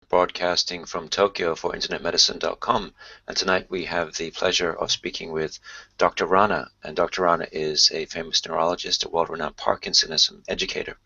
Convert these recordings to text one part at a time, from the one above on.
broadcasting from Tokyo for InternetMedicine.com, and tonight we have the pleasure of speaking with Dr. Rana, and Dr. Rana is a famous neurologist, a world-renowned Parkinsonism educator.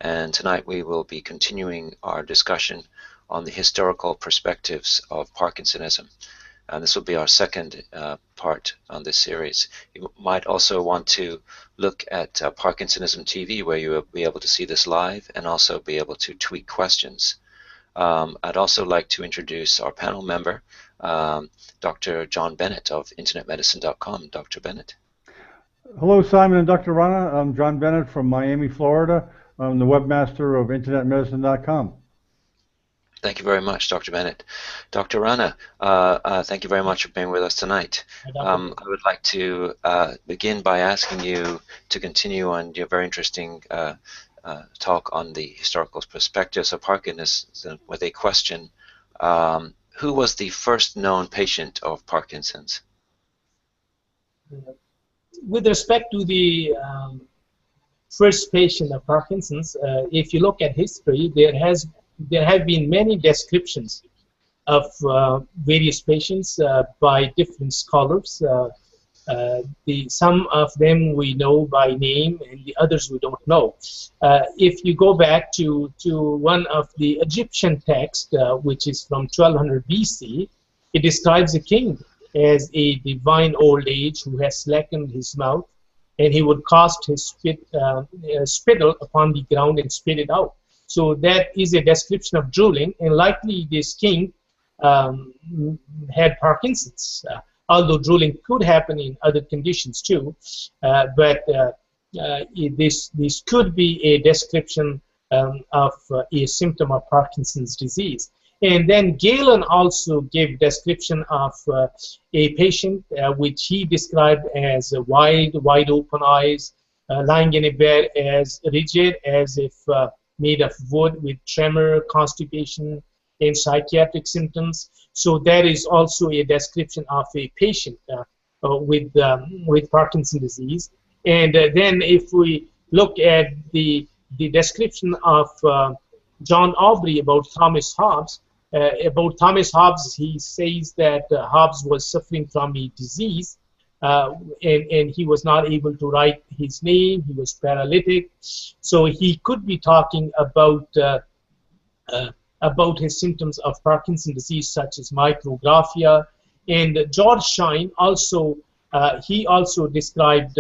And tonight we will be continuing our discussion on the historical perspectives of Parkinsonism. And this will be our second part on this series. You might also want to look at Parkinsonism TV, where you will be able to see this live and also be able to tweet questions. I'd also like to introduce our panel member, Dr. John Bennett of InternetMedicine.com. Dr. Bennett. Hello, Simon and Dr. Rana. I'm John Bennett from Miami, Florida. I'm the webmaster of InternetMedicine.com. Thank you very much, Dr. Bennett. Dr. Rana, thank you very much for being with us tonight. I would like to begin by asking you to continue on your very interesting talk on the historical perspectives of Parkinson's with a question. Who was the first known patient of Parkinson's? With respect to the first patient of Parkinson's, if you look at history, there have been many descriptions of various patients by different scholars. Some of them we know by name, and the others we don't know. If you go back to one of the Egyptian texts, which is from 1200 BC, it describes a king as a divine old age who has slackened his mouth, and he would cast his spittle upon the ground and spit it out. So that is a description of drooling, and likely this king had Parkinson's, although drooling could happen in other conditions too. But this could be a description of a symptom of Parkinson's disease. And then Galen also gave description of a patient which he described as wide open eyes, lying in a bed as rigid as if made of wood, with tremor, constipation, and psychiatric symptoms. So that is also a description of a patient with Parkinson's disease. And then if we look at the description of John Aubrey about Thomas Hobbes, he says that Hobbes was suffering from a disease, and he was not able to write his name. He was paralytic, so he could be talking about his symptoms of Parkinson's disease, such as micrographia. And George Schein also described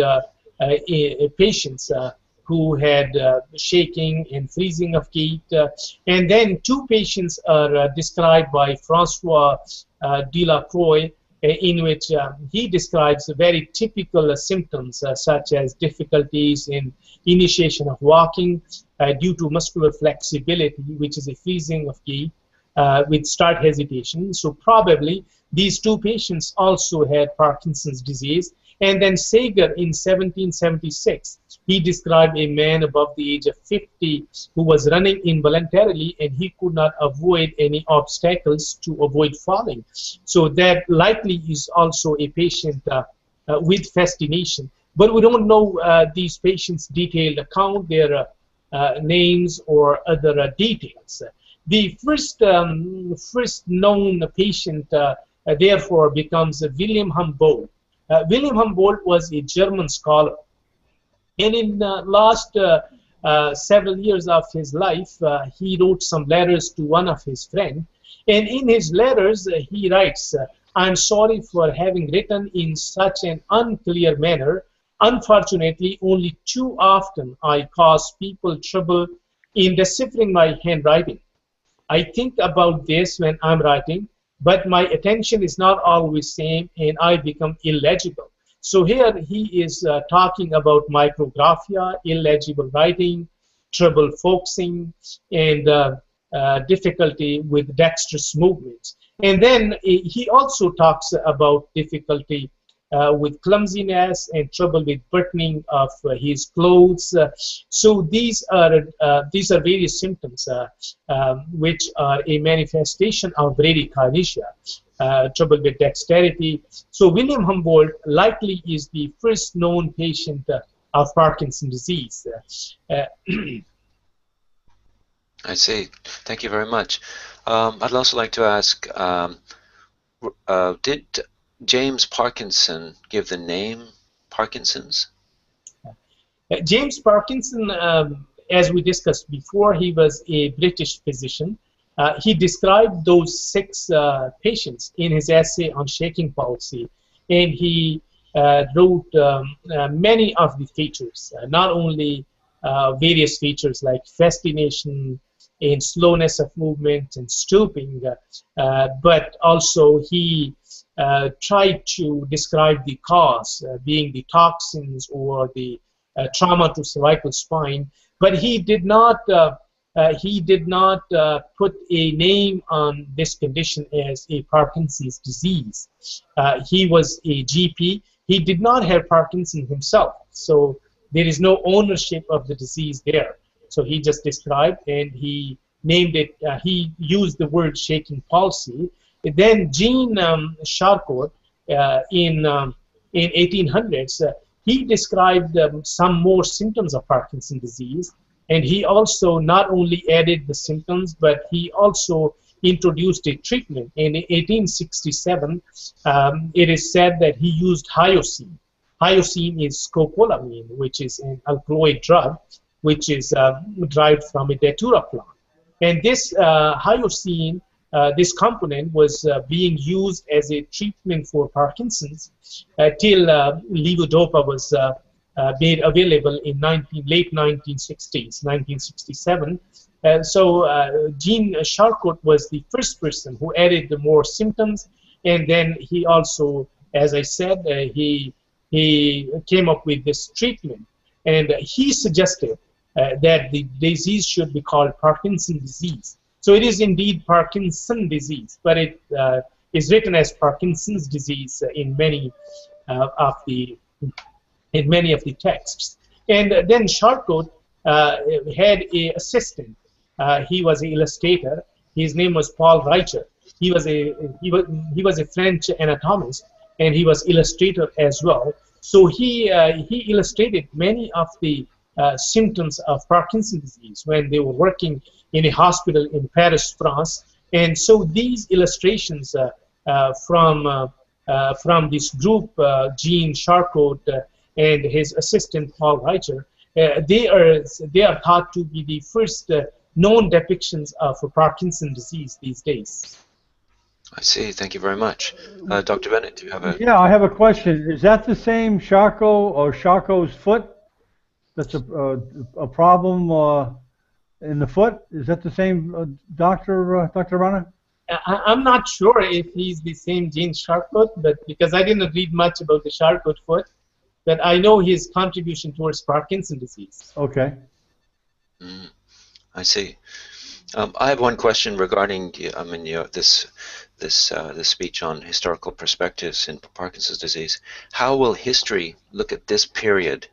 patients who had shaking and freezing of gait. And then two patients are described by Francois Delacroix, in which he describes very typical symptoms such as difficulties in initiation of walking due to muscular flexibility, which is a freezing of gait with start hesitation. So probably these two patients also had Parkinson's disease. And then Sager in 1776, he described a man above the age of 50 who was running involuntarily, and he could not avoid any obstacles to avoid falling. So that likely is also a patient with fascination. But we don't know these patients' detailed account, their names or other details. The first known patient, therefore, becomes William Humboldt. William Humboldt was a German scholar, and in the last several years of his life, he wrote some letters to one of his friends, and in his letters he writes, "I'm sorry for having written in such an unclear manner. Unfortunately, only too often I cause people trouble in deciphering my handwriting. I think about this when I'm writing, but my attention is not always same, and I become illegible." So here he is talking about micrographia, illegible writing, trouble focusing, and difficulty with dexterous movements. And then he also talks about difficulty with clumsiness and trouble with buttoning of his clothes. So these are various symptoms which are a manifestation of bradykinesia, trouble with dexterity. So William Humboldt likely is the first known patient of Parkinson's disease. I see. Thank you very much. I'd also like to ask, did James Parkinson give the name Parkinson's? James Parkinson, as we discussed before, he was a British physician. He described those 6 patients in his essay on shaking palsy, and he wrote many of the features, not only various features like fascination and slowness of movement and stooping, but also he tried to describe the cause, being the toxins or the trauma to cervical spine, but he did not put a name on this condition as a Parkinson's disease. He was a GP. He did not have Parkinson himself, so there is no ownership of the disease there. So he just described and he named it. He used the word shaking palsy. Then Jean Charcot in 1800s. He described some more symptoms of Parkinson's disease, and he also not only added the symptoms, but he also introduced a treatment. In 1867, it is said that he used hyoscine. Hyoscine is scopolamine, which is an alkaloid drug, which is derived from a datura plant. And this hyoscine, this component was being used as a treatment for Parkinson's till levodopa was made available in late 1960s, 1967. So Jean Charcot was the first person who added the more symptoms, and then he also, as I said, he came up with this treatment, and he suggested that the disease should be called Parkinson's disease. So it is indeed Parkinson's disease, but it is written as Parkinson's disease in many of the texts. And then Charcot had an assistant. He was an illustrator. His name was Paul Reicher. He was a French anatomist, and he was illustrator as well. So he illustrated many of the symptoms of Parkinson's disease when they were working in a hospital in Paris, France. And so these illustrations from this group, Jean Charcot and his assistant Paul Reicher, they are thought to be the first known depictions of Parkinson's disease these days. I see. Thank you very much. Dr. Bennett, do you have a... Yeah, I have a question. Is that the same Charcot or Charcot's foot? That's a problem in the foot? Is that the same Dr. Rana? I'm not sure if he's the same Jean Charcot, but because I didn't read much about the Charcot foot, but I know his contribution towards Parkinson's disease. Okay. I see. I have one question regarding, this speech on historical perspectives in Parkinson's disease. How will history look at this period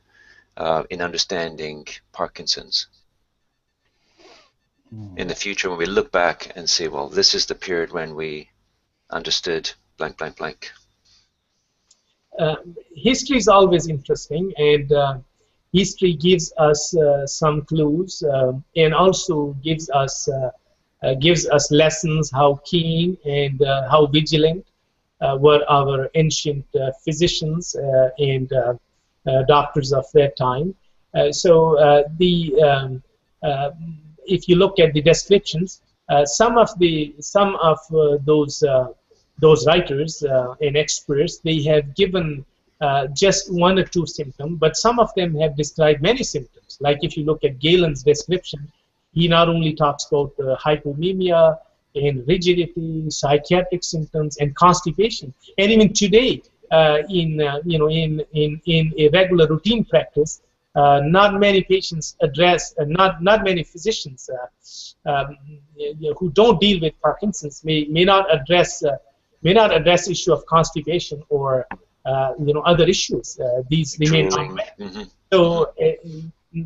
in understanding Parkinson's in the future, when we look back and say, well, this is the period when we understood blank, blank, blank? History is always interesting, and history gives us some clues, and also gives us lessons how keen and how vigilant were our ancient physicians and doctors of that time. If you look at the descriptions, some of those writers and experts, they have given just 1 or 2 symptoms, but some of them have described many symptoms. Like if you look at Galen's description, he not only talks about hypomimia and rigidity, psychiatric symptoms, and constipation. And even today, in a regular routine practice, not many patients address, not many physicians who don't deal with Parkinson's may not address issue of constipation or other issues. These they may not. Mm-hmm.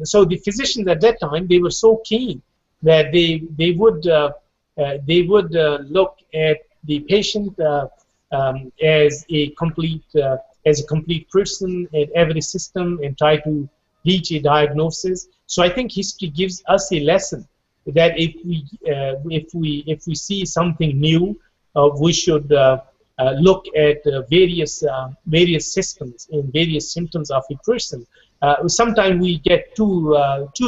So the physicians at that time, they were so keen that they would look at the patient as a complete person in every system and try to reach a diagnosis. So I think history gives us a lesson that if we see something new, we should look at various systems and various symptoms of a person. Sometimes we get too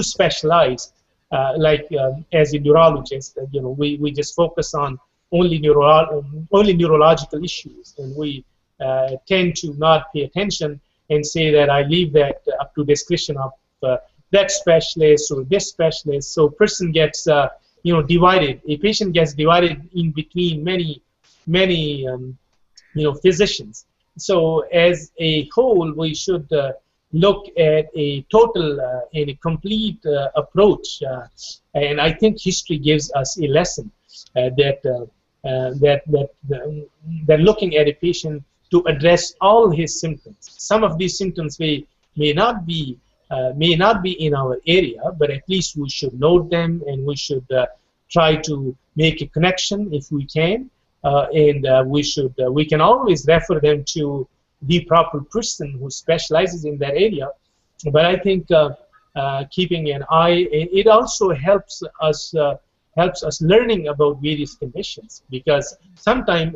specialized, as a neurologist. We just focus on only neurological issues, and we tend to not pay attention and say that I leave that up to discretion of that specialist or this specialist. So person gets divided. A patient gets divided in between many physicians. So as a whole, we should look at a total and a complete approach, and I think history gives us a lesson that looking at a patient to address all his symptoms. Some of these symptoms may not be in our area, but at least we should note them, and we should try to make a connection if we can, and we can always refer them to the proper person who specializes in that area. But I think keeping an eye, it also helps us learning about various conditions, because sometimes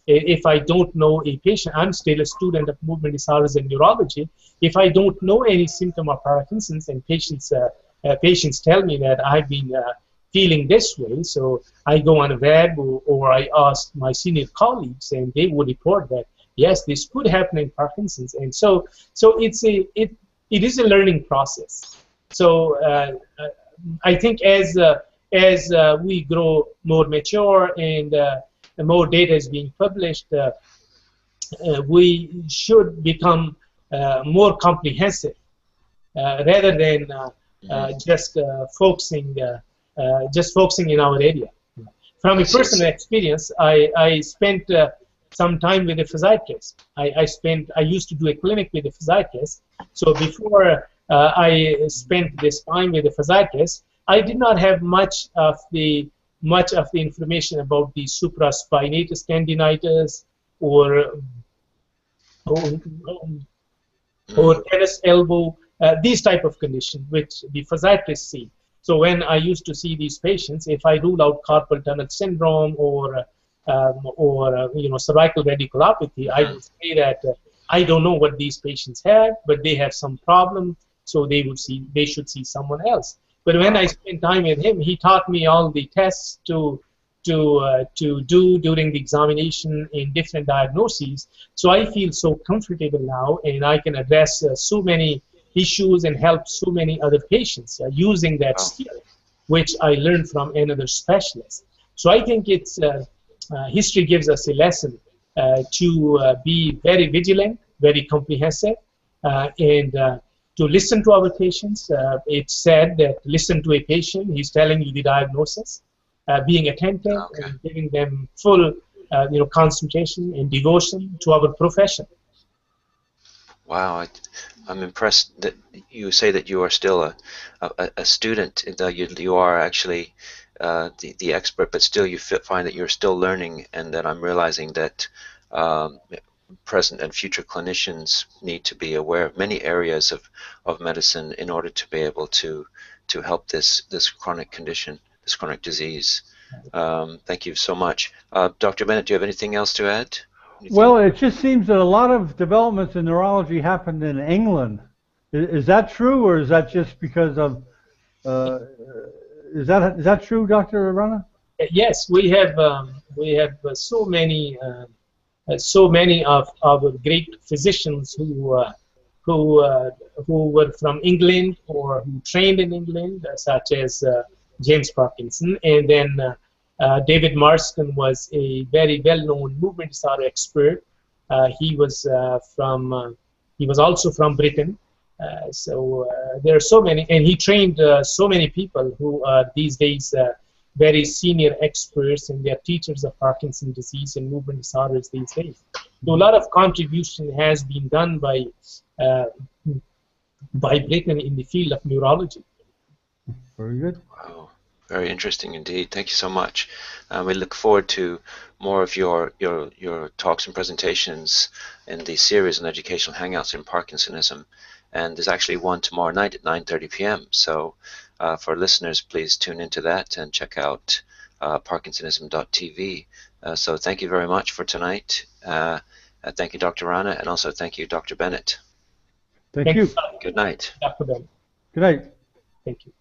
if I don't know a patient, I'm still a student of movement disorders and neurology. If I don't know any symptom of Parkinson's, and patients tell me that I've been feeling this way, so I go on a web, or I ask my senior colleagues, and they would report that yes, this could happen in Parkinson's. And so it is a learning process. So I think as we grow more mature and more data is being published, we should become more comprehensive rather than just focusing in our area. From a personal experience, I spent some time with a physiatrist. I used to do a clinic with a physiatrist. So before I spent this time with a physiatrist, I did not have much of the information about the supraspinatus tendinitis or tennis elbow, these type of conditions which the physiatrists see. So when I used to see these patients, if I rule out carpal tunnel syndrome or cervical radiculopathy, I would say that I don't know what these patients have, but they have some problem, so they should see someone else. But when I spent time with him, he taught me all the tests to do during the examination in different diagnoses. So I feel so comfortable now, and I can address so many issues and help so many other patients using that skill, which I learned from another specialist. So I think it's history gives us a lesson to be very vigilant, very comprehensive, and to listen to our patients. It's said that listen to a patient, he's telling you the diagnosis, being attentive and giving them full concentration and devotion to our profession. Wow, I'm impressed that you say that you are still a student. You are actually the expert, but still you find that you're still learning, and that I'm realizing that present and future clinicians need to be aware of many areas of medicine in order to be able to help this chronic condition, this chronic disease. Thank you so much. Dr. Bennett, do you have anything else to add? Well, it just seems that a lot of developments in neurology happened in England. Is that true, or is that just because of? Is that true, Dr. Rana? Yes, we have so many of our great physicians who were from England or who trained in England, such as James Parkinson, and then David Marston was a very well-known movement disorder expert. He was also from Britain. So there are so many, and he trained so many people who are these days very senior experts, and they're teachers of Parkinson's disease and movement disorders these days. So a lot of contribution has been done by Britain in the field of neurology. Very good. Wow. Very interesting indeed. Thank you so much. We look forward to more of your talks and presentations in the series on educational hangouts in Parkinsonism. And there's actually one tomorrow night at 9:30 p.m. So For listeners, please tune into that and check out Parkinsonism.tv. So thank you very much for tonight. Thank you, Dr. Rana, and also thank you, Dr. Bennett. Thank you. Good night. Dr. Ben. Good night. Thank you.